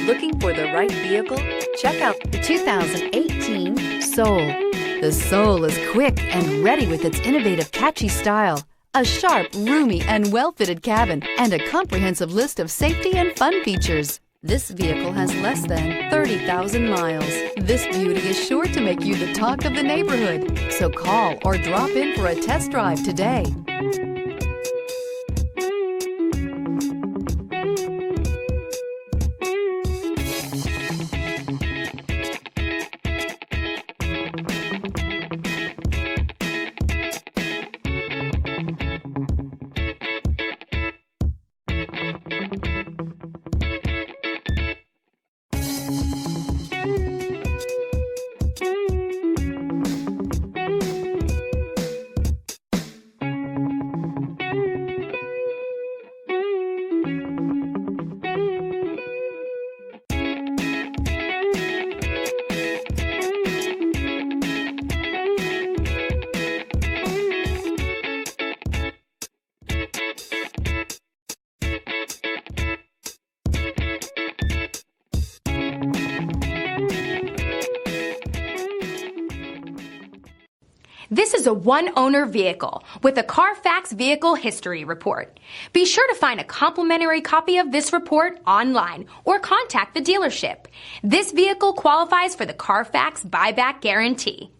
Looking for the right vehicle? Check out the 2018 Soul. The Soul is quick and ready with its innovative, catchy style, a sharp, roomy, and well-fitted cabin, and a comprehensive list of safety and fun features. This vehicle has less than 30,000 miles. This beauty is sure to make you the talk of the neighborhood. So call or drop in for a test drive today. This is a one-owner vehicle with a Carfax Vehicle History Report. Be sure to find a complimentary copy of this report online or contact the dealership. This vehicle qualifies for the Carfax Buyback Guarantee.